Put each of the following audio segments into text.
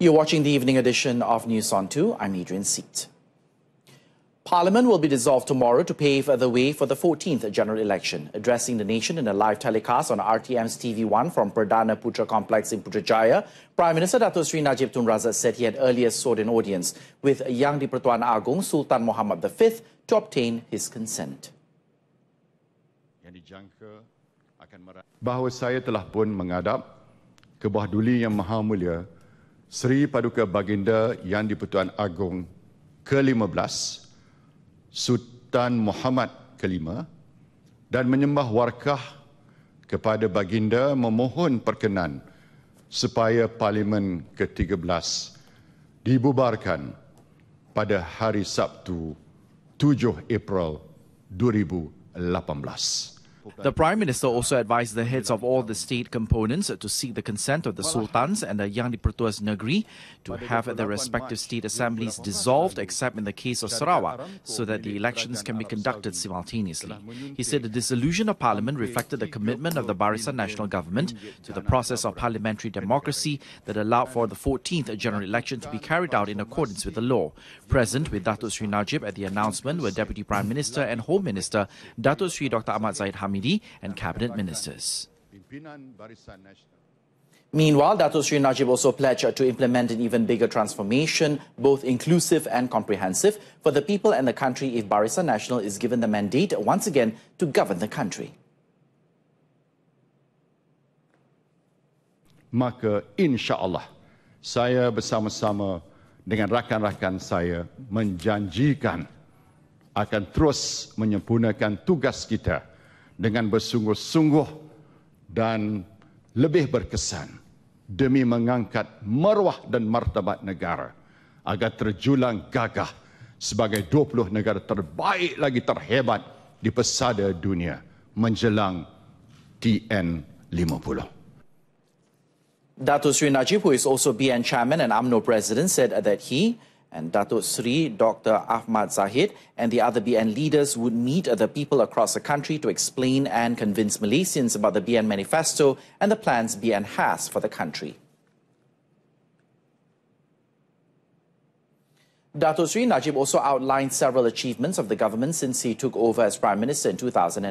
You're watching the evening edition of News on 2. I'm Adrian Seat. Parliament will be dissolved tomorrow to pave the way for the 14th general election. Addressing the nation in a live telecast on RTM's TV1 from Perdana Putra Complex in Putrajaya, Prime Minister Datuk Seri Najib Tun Razak said he had earlier sought an audience with Yang di-Pertuan Agong Sultan Muhammad V to obtain his consent. Bahawa saya telah pun menghadap ke bawah duli Yang Maha Mulia Seri Paduka Baginda Yang di-Pertuan Agong ke-15 Sultan Muhammad ke-5 dan menyembah warkah kepada Baginda memohon perkenan supaya Parlimen ke-13 dibubarkan pada hari Sabtu 7 April 2018. The Prime Minister also advised the heads of all the state components to seek the consent of the Sultans and the Yang di-Pertuas Negeri to have their respective state assemblies dissolved except in the case of Sarawak so that the elections can be conducted simultaneously. He said the dissolution of Parliament reflected the commitment of the Barisan National Government to the process of parliamentary democracy that allowed for the 14th general election to be carried out in accordance with the law. Present with Datuk Seri Najib at the announcement were Deputy Prime Minister and Home Minister Datuk Seri Dr. Ahmad Zahid Hamidi and Cabinet Ministers. Meanwhile, Datuk Seri Najib also pledged to implement an even bigger transformation, both inclusive and comprehensive, for the people and the country if Barisan Nasional is given the mandate once again to govern the country. Maka insya-Allah saya bersama-sama dengan rakan-rakan saya menjanjikan akan terus menyempurnakan tugas kita dengan bersungguh-sungguh dan lebih berkesan demi mengangkat maruah dan martabat negara agar terjulang gagah sebagai 20 negara terbaik lagi terhebat di pesada dunia menjelang TN50. Datuk Seri Najib, who is also BN Chairman and UMNO President, said that he and Datuk Seri Dr. Ahmad Zahid and the other BN leaders would meet the people across the country to explain and convince Malaysians about the BN manifesto and the plans BN has for the country. Datuk Seri Najib also outlined several achievements of the government since he took over as Prime Minister in 2009.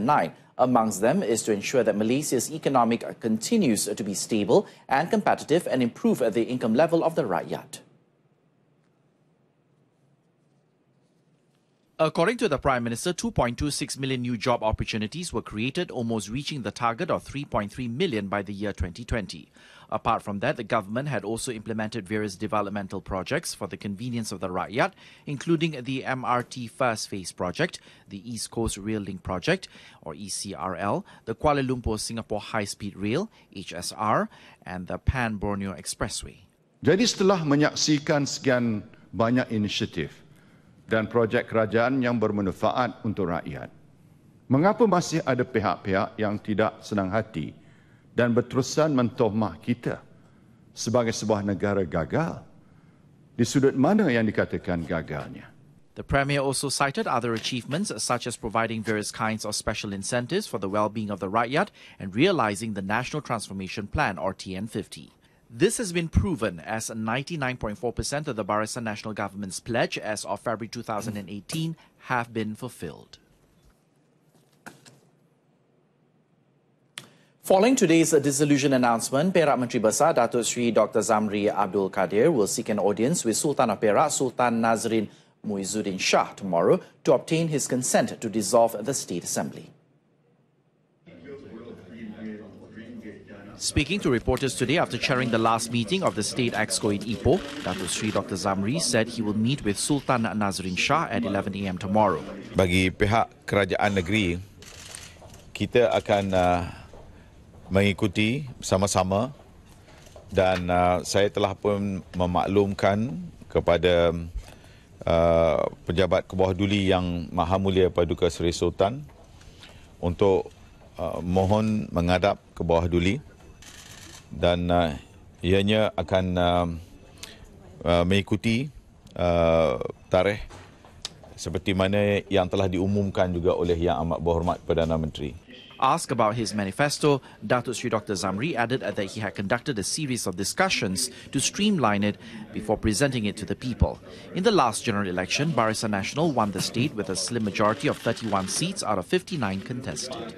Amongst them is to ensure that Malaysia's economic continues to be stable and competitive and improve the income level of the rakyat. According to the Prime Minister, 2.26 million new job opportunities were created, almost reaching the target of 3.3 million by the year 2020. Apart from that, the government had also implemented various developmental projects for the convenience of the rakyat, including the MRT First Phase project, the East Coast Rail Link project, or ECRL, the Kuala Lumpur-Singapore High Speed Rail, HSR, and the Pan-Borneo Expressway. Jadi setelah menyaksikan sekian banyak inisiatif dan projek kerajaan yang bermanfaat untuk rakyat, mengapa masih ada pihak-pihak yang tidak senang hati dan berterusan mentohmah kita sebagai sebuah negara gagal? Di sudut mana yang dikatakan gagalnya? The Premier also cited other achievements such as providing various kinds of special incentives for the well-being of the rakyat and realising the National Transformation Plan or TN50. This has been proven as 99.4% of the Barisan National Government's pledge as of February 2018 have been fulfilled. Following today's dissolution announcement, Perak Menteri Besar Datuk Seri Dr. Zamri Abdul Kadir will seek an audience with Sultan of Perak, Sultan Nazrin Muizuddin Shah tomorrow to obtain his consent to dissolve the State Assembly. Speaking to reporters today after chairing the last meeting of the State Exco in Ipoh, Datuk Seri Dr. Zamri said he will meet with Sultan Nazrin Shah at 11 a.m. tomorrow. Bagi pihak kerajaan negeri, kita akan mengikuti bersama-sama dan saya telah pun memaklumkan kepada pejabat ke bawah duli Yang Maha Mulia Paduka Seri Sultan untuk mohon menghadap ke bawah duli dan ianya akan mengikuti tarikh seperti mana yang telah diumumkan juga oleh Yang Amat Berhormat Perdana Menteri. Asked about his manifesto, Datuk Sri Dr. Zamri added that he had conducted a series of discussions to streamline it before presenting it to the people. In the last general election, Barisan Nasional won the state with a slim majority of 31 seats out of 59 contested.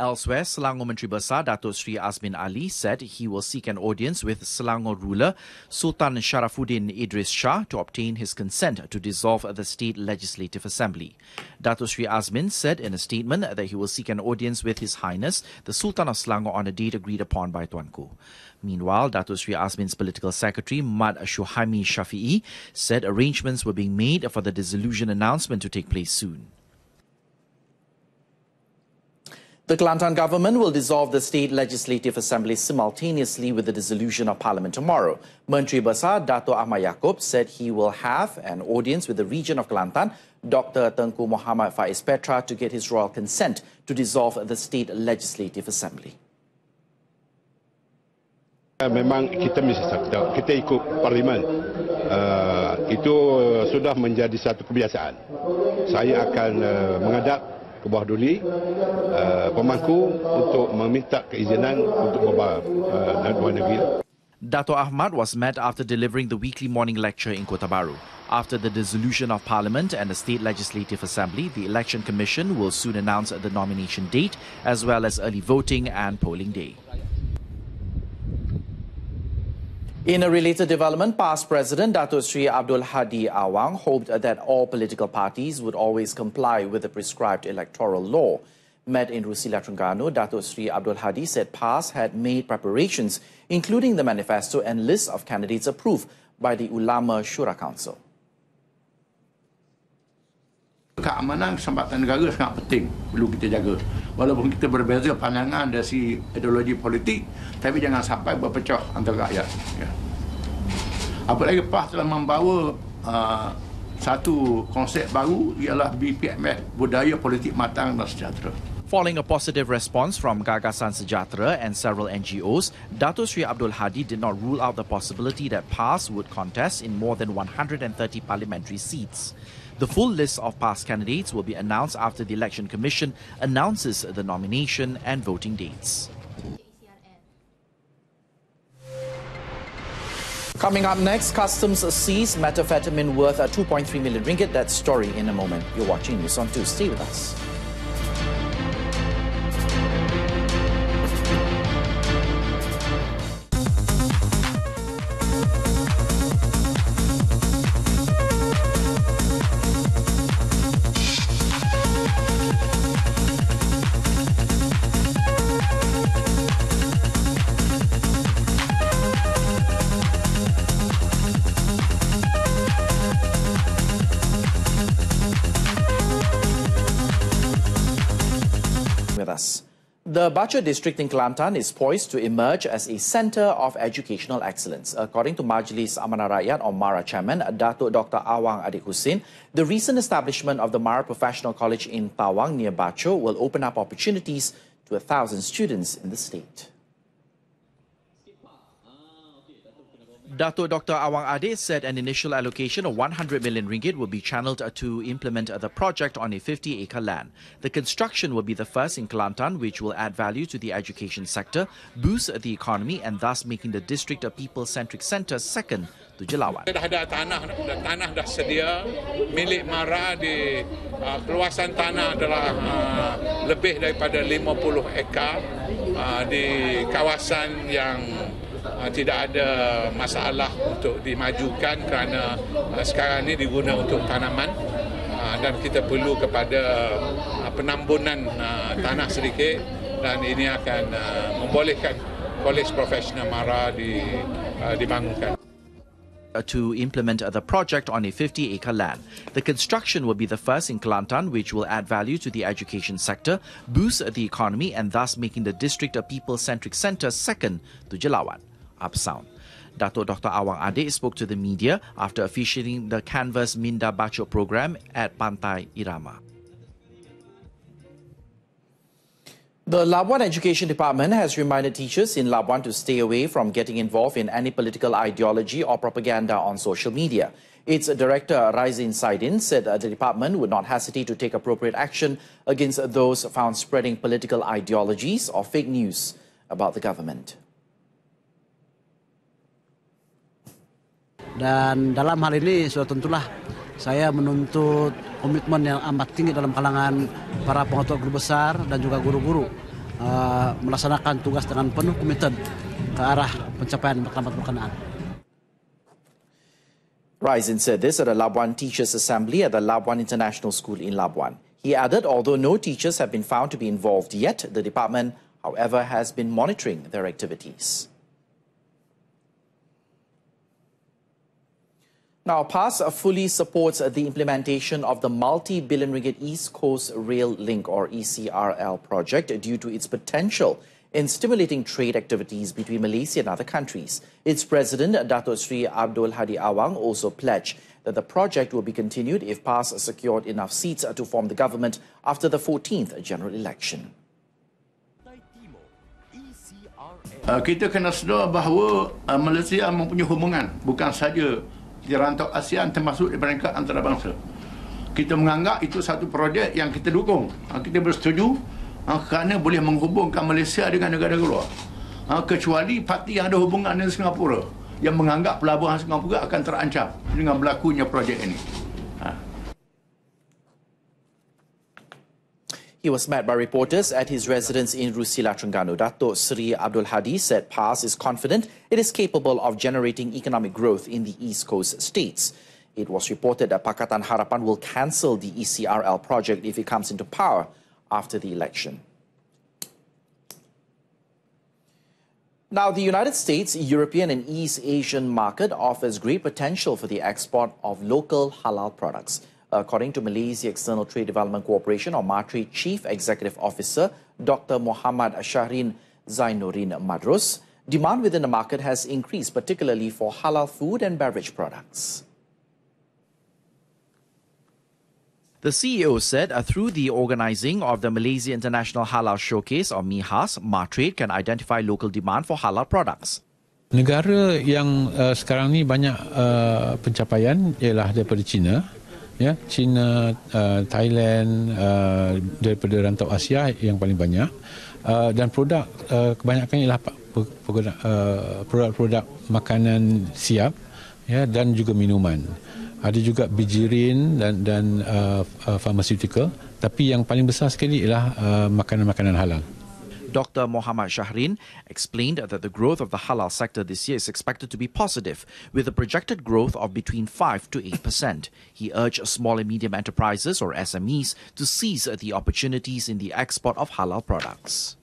Elsewhere, Selangor Menteri Besar Datuk Sri Azmin Ali said he will seek an audience with Selangor ruler Sultan Sharafuddin Idris Shah to obtain his consent to dissolve the State Legislative Assembly. Datuk Sri Azmin said in a statement that he will seek an audience with His Highness the Sultan of Selangor on a date agreed upon by Tuanku. Meanwhile, Datuk Sri Azmin's political secretary Mad Shuhaimi Shafi'i said arrangements were being made for the dissolution announcement to take place soon. The Kelantan government will dissolve the State Legislative Assembly simultaneously with the dissolution of Parliament tomorrow. Menteri Besar Dato' Ahmad Yaakob said he will have an audience with the region of Kelantan, Dr. Tengku Muhammad Faiz Petra, to get his royal consent to dissolve the State Legislative Assembly. Memang kita ikut parlimen. Itu sudah menjadi satu kebiasaan. Saya akan menghadap ke bawah duli pemangku untuk meminta keizinan untuk membawa luar negeri. Dato' Ahmad was met after delivering the weekly morning lecture in Kota Bharu. After the dissolution of Parliament and the State Legislative Assembly, the Election Commission will soon announce the nomination date as well as early voting and polling day. In a related development, past President Datuk Sri Abdul Hadi Awang hoped that all political parties would always comply with the prescribed electoral law. Met in Rusila Terengganu, Datuk Sri Abdul Hadi said PAS had made preparations, including the manifesto and list of candidates approved by the Ulama Shura Council. Keamanan kesempatan negara sangat penting, perlu kita jaga. Walaupun kita berbeza pandangan dari ideologi politik, tapi jangan sampai berpecah antara rakyat. Ya. Apalagi PAS telah membawa satu konsep baru, ialah BPMS, Budaya Politik Matang dan Sejahtera. Following a positive response from Gagasan Sejahtera and several NGOs, Datuk Sri Abdul Hadi did not rule out the possibility that PAS would contest in more than 130 parliamentary seats. The full list of PAS candidates will be announced after the Election Commission announces the nomination and voting dates. Coming up next, Customs seized methamphetamine worth 2.3 million ringgit. That story in a moment. You're watching News on 2. Stay with us. The Bacha district in Kelantan is poised to emerge as a centre of educational excellence. According to Majlis Amanah Rakyat or MARA chairman, Datuk Dr. Awang Adik Hussein, the recent establishment of the MARA Professional College in Tawang near Bacho will open up opportunities to 1,000 students in the state. Datuk Dr. Awang Adik said an initial allocation of 100 million ringgit will be channeled to implement the project on a 50-acre land. The construction will be the first in Kelantan, which will add value to the education sector, boost the economy and thus making the district a people-centric centre second to Jelawan. Dah ada tanah dah sedia milik MARA di keluasan tanah adalah lebih daripada 50 ekar di kawasan yang tidak ada masalah untuk dimajukan kerana sekarang ini diguna untuk tanaman dan kita perlu kepada penambunan tanah sedikit dan ini akan membolehkan Kolej Profesional MARA dibangunkan. To implement the project on a 50-acre land. The construction will be the first in Kelantan, which will add value to the education sector, boost the economy and thus making the district a people-centric centre second to Jelawan. Up sound. Datuk Dr. Awang Adik spoke to the media after officiating the Canvas Minda Bacho program at Pantai Irama. The Labuan Education Department has reminded teachers in Labuan to stay away from getting involved in any political ideology or propaganda on social media. Its director, Raizin Saidin, said the department would not hesitate to take appropriate action against those found spreading political ideologies or fake news about the government. Dan dalam hal ini sudah tentulah saya menuntut komitmen yang amat tinggi dalam kalangan para pengetua guru besar dan juga guru-guru melaksanakan tugas dengan penuh komitmen ke arah pencapaian matlamat berkenaan. Raizin said this at a Labuan Teachers Assembly at the Labuan International School in Labuan. He added, although no teachers have been found to be involved yet, the department, however, has been monitoring their activities. Now, PAS fully supports the implementation of the multi-billion ringgit East Coast Rail Link or ECRL project due to its potential in stimulating trade activities between Malaysia and other countries. Its president, Datuk Sri Abdul Hadi Awang, also pledged that the project will be continued if PAS secured enough seats to form the government after the 14th general election. Kita kena sedar bahawa Malaysia mempunyai hubungan bukan saja di rantau ASEAN termasuk di peringkat antarabangsa. Kita menganggap itu satu projek yang kita dukung. Kita bersetuju kerana boleh menghubungkan Malaysia dengan negara-negara luar. Kecuali parti yang ada hubungan dengan Singapura yang menganggap pelabuhan Singapura akan terancam dengan berlakunya projek ini. He was met by reporters at his residence in Rusila, Terengganu. Datuk Sri Abdul Hadi said PAS is confident it is capable of generating economic growth in the East Coast states. It was reported that Pakatan Harapan will cancel the ECRL project if it comes into power after the election. Now, the United States, European and East Asian market offers great potential for the export of local halal products. According to Malaysia External Trade Development Corporation or MATRI Chief Executive Officer Dr. Muhammad Shahrin Zainuddin Madrus, demand within the market has increased, particularly for halal food and beverage products. The CEO said through the organizing of the Malaysia International Halal Showcase or MIHAS, MATRADE can identify local demand for halal products. Negara yang sekarang ni banyak pencapaian ialah daripada China. Ya, China, Thailand, daripada rantau Asia yang paling banyak, dan produk kebanyakan ialah produk-produk makanan siap, ya, dan juga minuman. Ada juga bijirin dan pharmaceutical, tapi yang paling besar sekali ialah makanan-makanan halal. Dr. Muhammad Shahrin explained that the growth of the halal sector this year is expected to be positive, with a projected growth of between 5 to 8%. He urged small and medium enterprises or SMEs to seize the opportunities in the export of halal products.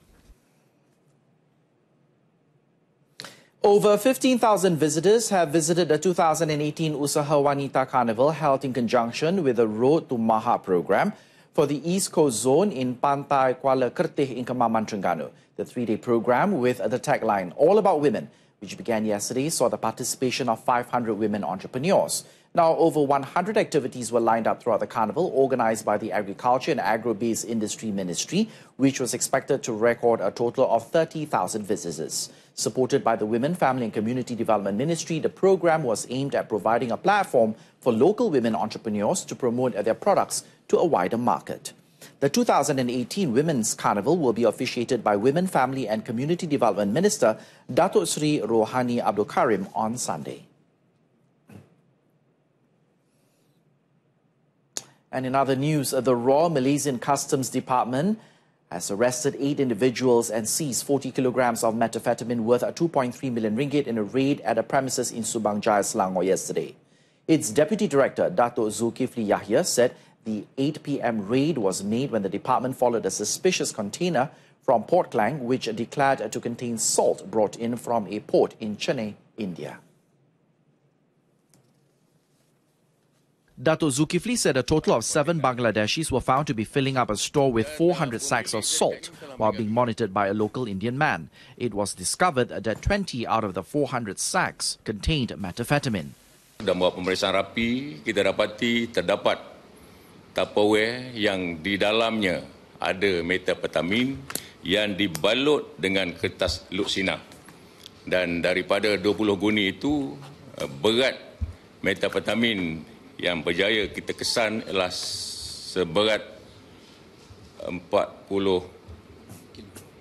Over 15,000 visitors have visited the 2018 Usaha Wanita Carnival held in conjunction with the Road to Maha program for the East Coast Zone in Pantai Kuala Kertih in Kemaman, Terengganu. The three-day program with the tagline All About Women, which began yesterday, saw the participation of 500 women entrepreneurs. Now, over 100 activities were lined up throughout the carnival, organized by the Agriculture and Agro-Based Industry Ministry, which was expected to record a total of 30,000 visitors. Supported by the Women, Family and Community Development Ministry, the program was aimed at providing a platform for local women entrepreneurs to promote their products to a wider market. The 2018 Women's Carnival will be officiated by Women, Family and Community Development Minister Datuk Sri Rohani Abdul Karim on Sunday. And in other news, the Royal Malaysian Customs Department has arrested 8 individuals and seized 40 kilograms of methamphetamine worth 2.3 million ringgit in a raid at a premises in Subang Jaya, Selangor yesterday. Its Deputy Director, Datuk Zulkifli Yahya, said the 8 p.m. raid was made when the department followed a suspicious container from Port Klang, which declared to contain salt brought in from a port in Chennai, India. Dato' Zulkifli said a total of 7 Bangladeshis were found to be filling up a store with 400 sacks of salt while being monitored by a local Indian man. It was discovered that 20 out of the 400 sacks contained methamphetamine. Dalam buat pemeriksaan rapi, kita dapati terdapat Tupperware yang di dalamnya ada methamphetamine yang dibalut dengan kertas luksina. Dan daripada 20 guni itu, berat metafetamin yang berjaya kita kesan ialah seberat 40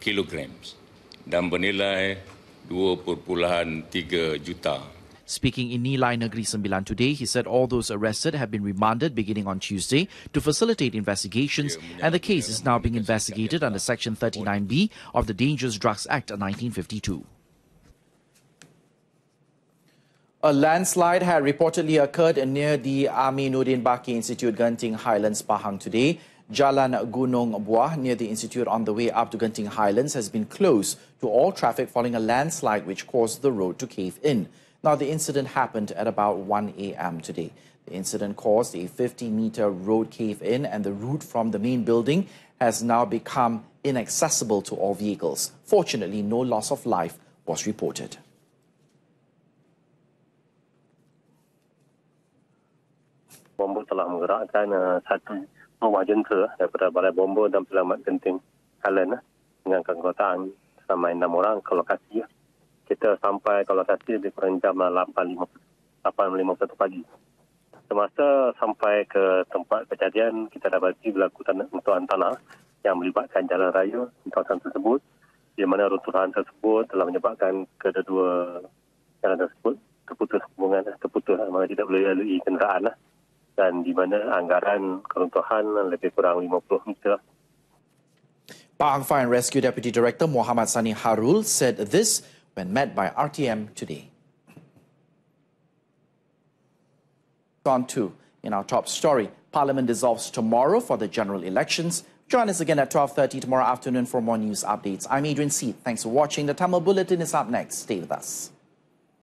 kilogram dan bernilai 2.3 juta. Speaking in Nilai Negeri Sembilan today, he said all those arrested have been remanded beginning on Tuesday to facilitate investigations, and the case is now being investigated under Section 39B of the Dangerous Drugs Act of 1952. A landslide had reportedly occurred near the Aminuddin Baki Institute, Genting Highlands, Pahang today. Jalan Gunung Buah near the institute on the way up to Genting Highlands has been closed to all traffic following a landslide which caused the road to cave in. Now, the incident happened at about 1 a.m. today. The incident caused a 50-meter road cave-in, and the route from the main building has now become inaccessible to all vehicles. Fortunately, no loss of life was reported. Bomber telah menggerakkan satu rumah jentera daripada Balai Bomber dan Penyelamat Genting Highlands dengan keanggotaan ramai 6 orang ke lokasi. Kita sampai ke lokasi lebih kurang jam 8.51 pagi. Semasa sampai ke tempat kejadian, kita dapati berlaku runtuhan tanah yang melibatkan jalan raya di kawasan tersebut, di mana runtuhan tersebut telah menyebabkan kedua jalan tersebut terputus hubungan, maka tidak boleh lalui kenderaan, dan di mana anggaran keruntuhan lebih kurang 50 meter. Pahang Fire and Rescue Deputy Director Muhammad Sani Harul said this when met by RTM today. On to, in our top story, Parliament dissolves tomorrow for the general elections. Join us again at 12:30 tomorrow afternoon for more news updates. I'm Adrian Seeth. Thanks for watching. The Tamil Bulletin is up next. Stay with us.